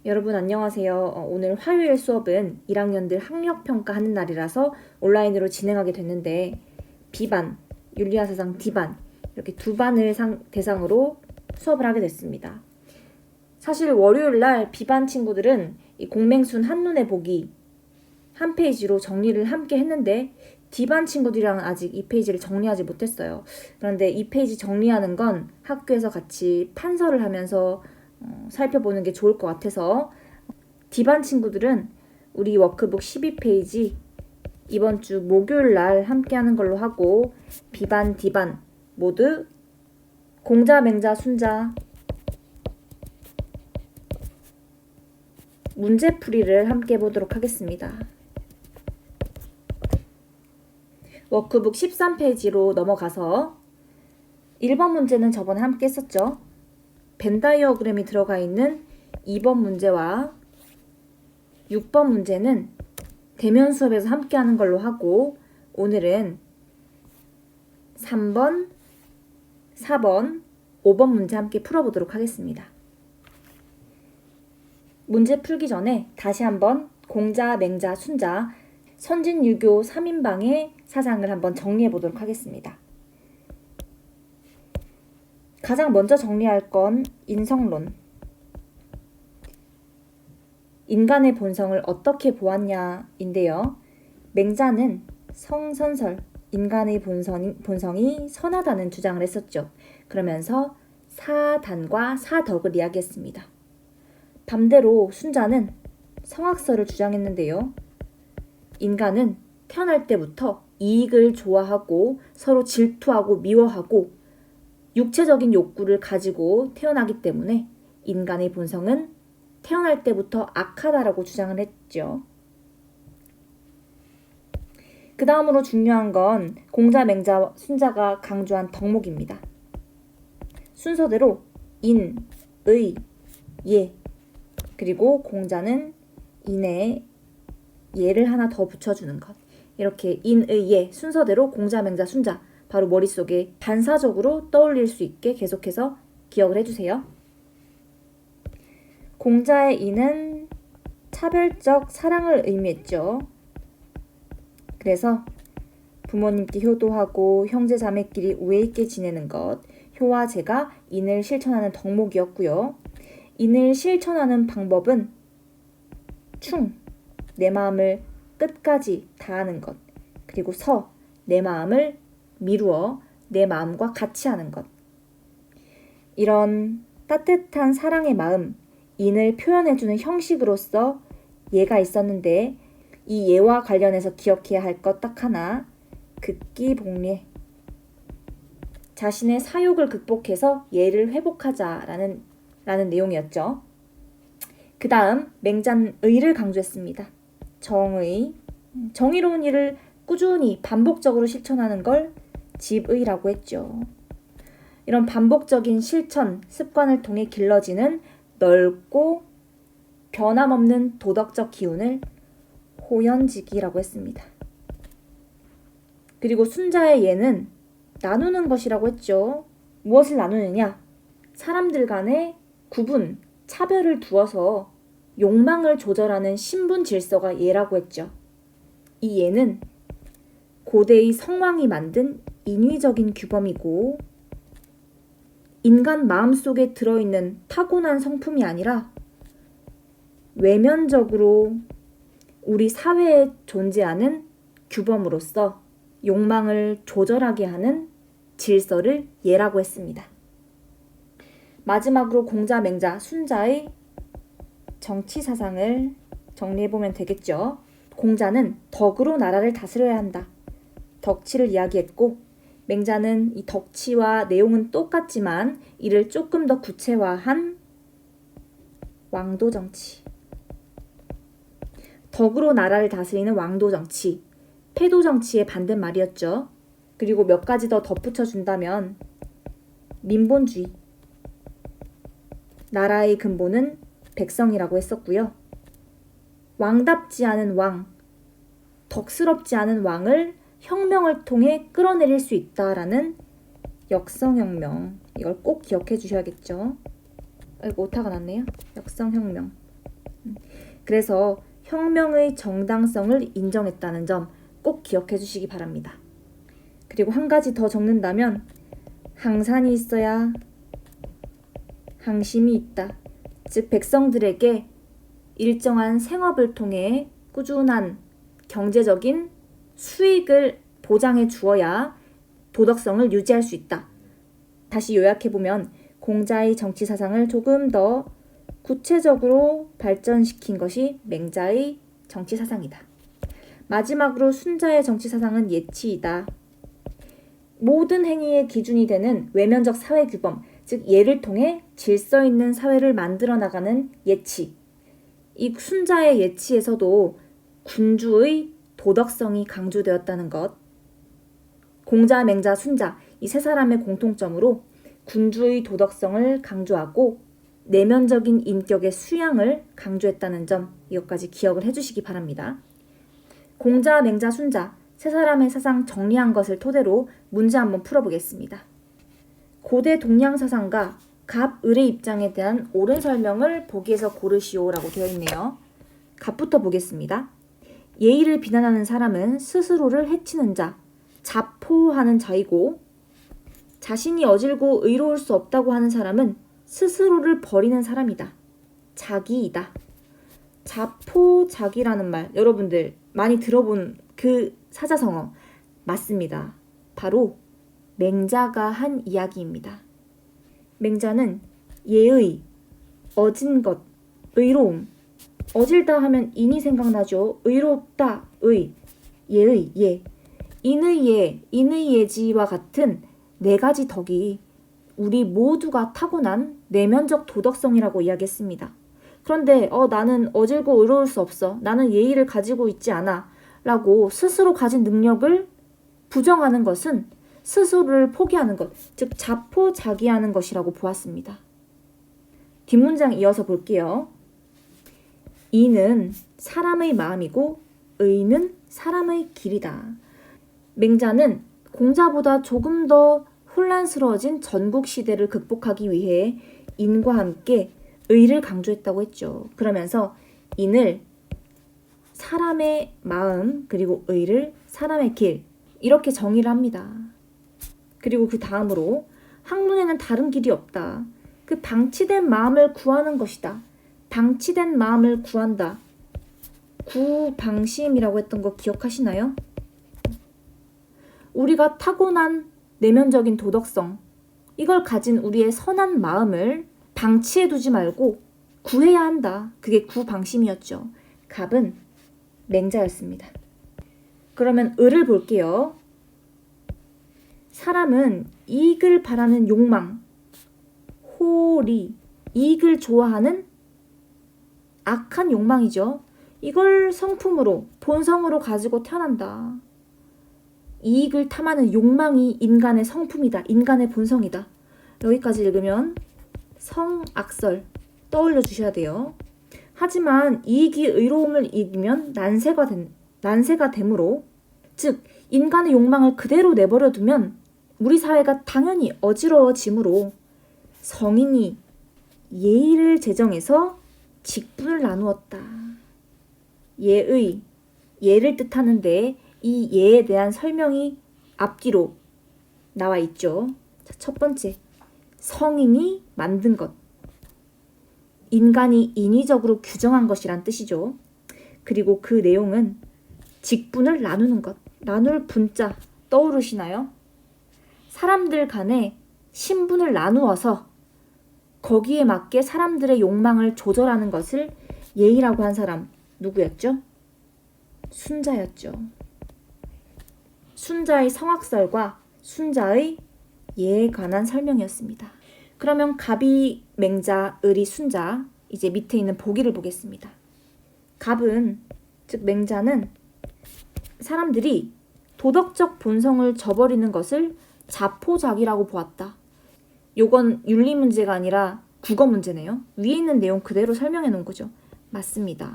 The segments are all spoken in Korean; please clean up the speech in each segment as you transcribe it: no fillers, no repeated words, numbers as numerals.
여러분 안녕하세요. 오늘 화요일 수업은 1학년들 학력평가 하는 날이라서 온라인으로 진행하게 됐는데 B반, 윤리사상 D반 이렇게 두 반을 대상으로 수업을 하게 됐습니다. 사실 월요일 날 B반 친구들은 이 공맹순 한눈에 보기 한 페이지로 정리를 함께 했는데 D반 친구들이랑 아직 이 페이지를 정리하지 못했어요. 그런데 이 페이지 정리하는 건 학교에서 같이 판서를 하면서 살펴보는 게 좋을 것 같아서 D반 친구들은 우리 워크북 12페이지 이번 주 목요일 날 함께 하는 걸로 하고 B반, D반 모두 공자, 맹자, 순자 문제풀이를 함께 해보도록 하겠습니다. 워크북 13페이지로 넘어가서 1번 문제는 저번에 함께 했었죠. 벤 다이어그램이 들어가 있는 2번 문제와 6번 문제는 대면 수업에서 함께 하는 걸로 하고 오늘은 3번, 4번, 5번 문제 함께 풀어보도록 하겠습니다. 문제 풀기 전에 다시 한번 공자, 맹자, 순자, 선진유교 3인방의 사상을 한번 정리해 보도록 하겠습니다. 가장 먼저 정리할 건 인성론. 인간의 본성을 어떻게 보았냐인데요. 맹자는 성선설, 인간의 본성이 선하다는 주장을 했었죠. 그러면서 사단과 사덕을 이야기했습니다. 반대로 순자는 성악설을 주장했는데요. 인간은 태어날 때부터 이익을 좋아하고 서로 질투하고 미워하고 육체적인 욕구를 가지고 태어나기 때문에 인간의 본성은 태어날 때부터 악하다라고 주장을 했죠. 그 다음으로 중요한 건 공자, 맹자, 순자가 강조한 덕목입니다. 순서대로 인, 의, 예, 그리고 공자는 인에 예를 하나 더 붙여주는 것. 이렇게 인, 의, 예 순서대로 공자, 맹자, 순자 바로 머릿속에 반사적으로 떠올릴 수 있게 계속해서 기억을 해주세요. 공자의 인은 차별적 사랑을 의미했죠. 그래서 부모님께 효도하고 형제 자매끼리 우애 있게 지내는 것, 효와 제가 인을 실천하는 덕목이었고요. 인을 실천하는 방법은 충, 내 마음을 끝까지 다하는 것, 그리고 서, 내 마음을 미루어 내 마음과 같이 하는 것. 이런 따뜻한 사랑의 마음, 인을 표현해주는 형식으로서 예가 있었는데 이 예와 관련해서 기억해야 할 것 딱 하나, 극기복례. 자신의 사욕을 극복해서 예를 회복하자라는 내용이었죠. 그 다음 맹자는 의를 강조했습니다. 정의, 정의로운 일을 꾸준히 반복적으로 실천하는 걸 집의라고 했죠. 이런 반복적인 실천, 습관을 통해 길러지는 넓고 변함없는 도덕적 기운을 호연지기라고 했습니다. 그리고 순자의 예는 나누는 것이라고 했죠. 무엇을 나누느냐? 사람들 간의 구분, 차별을 두어서 욕망을 조절하는 신분 질서가 예라고 했죠. 이 예는 고대의 성왕이 만든 인위적인 규범이고 인간 마음속에 들어있는 타고난 성품이 아니라 외면적으로 우리 사회에 존재하는 규범으로서 욕망을 조절하게 하는 질서를 예라고 했습니다. 마지막으로 공자, 맹자, 순자의 정치 사상을 정리해보면 되겠죠. 공자는 덕으로 나라를 다스려야 한다. 덕치를 이야기했고 맹자는 이 덕치와 내용은 똑같지만 이를 조금 더 구체화한 왕도정치. 덕으로 나라를 다스리는 왕도정치, 패도정치의 반대말이었죠. 그리고 몇 가지 더 덧붙여 준다면 민본주의. 나라의 근본은 백성이라고 했었고요. 왕답지 않은 왕, 덕스럽지 않은 왕을 혁명을 통해 끌어내릴 수 있다라는 역성혁명. 이걸 꼭 기억해 주셔야겠죠. 아이고 오타가 났네요. 역성혁명. 그래서 혁명의 정당성을 인정했다는 점 꼭 기억해 주시기 바랍니다. 그리고 한 가지 더 적는다면 항산이 있어야 항심이 있다. 즉 백성들에게 일정한 생업을 통해 꾸준한 경제적인 수익을 보장해 주어야 도덕성을 유지할 수 있다. 다시 요약해보면 공자의 정치 사상을 조금 더 구체적으로 발전시킨 것이 맹자의 정치 사상이다. 마지막으로 순자의 정치 사상은 예치이다. 모든 행위의 기준이 되는 외면적 사회 규범, 즉 예를 통해 질서 있는 사회를 만들어 나가는 예치. 이 순자의 예치에서도 군주의 도덕성이 강조되었다는 것. 공자, 맹자, 순자 이 세 사람의 공통점으로 군주의 도덕성을 강조하고 내면적인 인격의 수양을 강조했다는 점 이것까지 기억을 해주시기 바랍니다. 공자, 맹자, 순자 세 사람의 사상 정리한 것을 토대로 문제 한번 풀어보겠습니다. 고대 동양 사상가 갑, 을의 입장에 대한 옳은 설명을 보기에서 고르시오라고 되어 있네요. 갑부터 보겠습니다. 예의를 비난하는 사람은 스스로를 해치는 자, 자포하는 자이고 자신이 어질고 의로울 수 없다고 하는 사람은 스스로를 버리는 사람이다. 자기이다. 자포자기라는 말 여러분들 많이 들어본 그 사자성어 맞습니다. 바로 맹자가 한 이야기입니다. 맹자는 예의, 어진 것, 의로움. 어질다 하면 인이 생각나죠. 의롭다, 의, 예의, 예. 인의 예, 인의 예지와 같은 네 가지 덕이 우리 모두가 타고난 내면적 도덕성이라고 이야기했습니다. 그런데 나는 어질고 의로울 수 없어. 나는 예의를 가지고 있지 않아. 라고 스스로 가진 능력을 부정하는 것은 스스로를 포기하는 것, 즉 자포자기하는 것이라고 보았습니다. 뒷문장 이어서 볼게요. 이는 사람의 마음이고 의는 사람의 길이다. 맹자는 공자보다 조금 더 혼란스러워진 전국 시대를 극복하기 위해 인과 함께 의를 강조했다고 했죠. 그러면서 인을 사람의 마음 그리고 의를 사람의 길 이렇게 정의를 합니다. 그리고 그 다음으로 학문에는 다른 길이 없다. 그 방치된 마음을 구하는 것이다. 방치된 마음을 구한다. 구방심이라고 했던 거 기억하시나요? 우리가 타고난 내면적인 도덕성 이걸 가진 우리의 선한 마음을 방치해두지 말고 구해야 한다. 그게 구방심이었죠. 갑은 맹자였습니다. 그러면 을을 볼게요. 사람은 이익을 바라는 욕망, 호리, 이익을 좋아하는 악한 욕망이죠. 이걸 성품으로, 본성으로 가지고 태어난다. 이익을 탐하는 욕망이 인간의 성품이다. 인간의 본성이다. 여기까지 읽으면 성악설 떠올려 주셔야 돼요. 하지만 이익이 의로움을 이기면 난세가 되므로 즉 인간의 욕망을 그대로 내버려 두면 우리 사회가 당연히 어지러워지므로 성인이 예의를 제정해서 직분을 나누었다. 예의, 예를 뜻하는데 이 예에 대한 설명이 앞뒤로 나와 있죠. 자, 첫 번째, 성인이 만든 것. 인간이 인위적으로 규정한 것이란 뜻이죠. 그리고 그 내용은 직분을 나누는 것. 나눌 분자 떠오르시나요? 사람들 간에 신분을 나누어서 거기에 맞게 사람들의 욕망을 조절하는 것을 예의라고 한 사람 누구였죠? 순자였죠. 순자의 성악설과 순자의 예에 관한 설명이었습니다. 그러면 갑이 맹자, 을이 순자, 이제 밑에 있는 보기를 보겠습니다. 갑은, 즉 맹자는 사람들이 도덕적 본성을 저버리는 것을 자포자기라고 보았다. 요건 윤리 문제가 아니라 국어 문제네요. 위에 있는 내용 그대로 설명해 놓은 거죠. 맞습니다.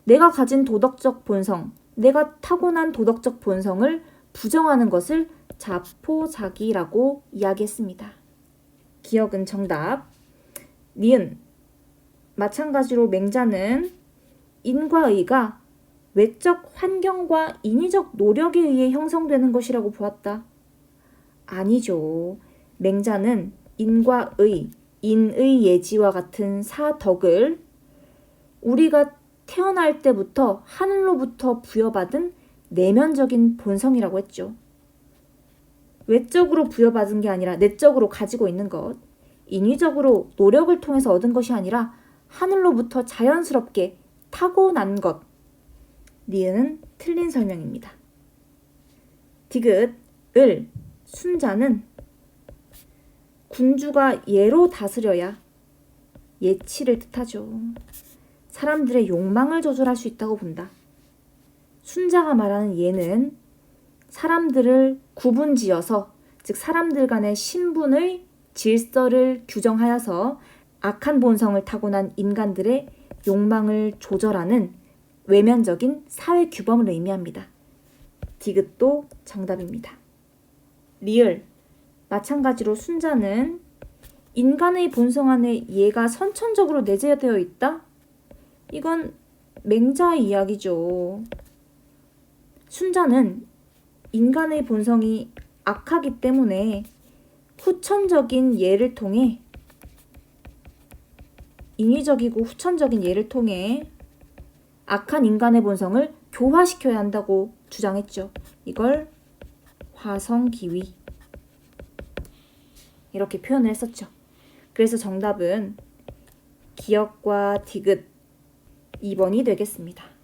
내가 가진 도덕적 본성, 내가 타고난 도덕적 본성을 부정하는 것을 자포자기라고 이야기했습니다. 기억은 정답. 니은. 마찬가지로 맹자는 인과 의가 외적 환경과 인위적 노력에 의해 형성되는 것이라고 보았다. 아니죠. 맹자는 인과 의, 인의 예지와 같은 사덕을 우리가 태어날 때부터 하늘로부터 부여받은 내면적인 본성이라고 했죠. 외적으로 부여받은 게 아니라 내적으로 가지고 있는 것, 인위적으로 노력을 통해서 얻은 것이 아니라 하늘로부터 자연스럽게 타고난 것. 니은은 틀린 설명입니다. 디귿, 을, 순자는 군주가 예로 다스려야 예치를 뜻하죠. 사람들의 욕망을 조절할 수 있다고 본다. 순자가 말하는 예는 사람들을 구분지어서, 즉 사람들 간의 신분의 질서를 규정하여서 악한 본성을 타고난 인간들의 욕망을 조절하는 외면적인 사회 규범을 의미합니다. 디귿도 정답입니다. 리을, 마찬가지로 순자는 인간의 본성 안에 예가 선천적으로 내재되어 있다? 이건 맹자의 이야기죠. 순자는 인간의 본성이 악하기 때문에 후천적인 예를 통해, 인위적이고 후천적인 예를 통해 악한 인간의 본성을 교화시켜야 한다고 주장했죠. 이걸 화성기위 이렇게 표현을 했었죠. 그래서 정답은 기역과 디귿 2번이 되겠습니다.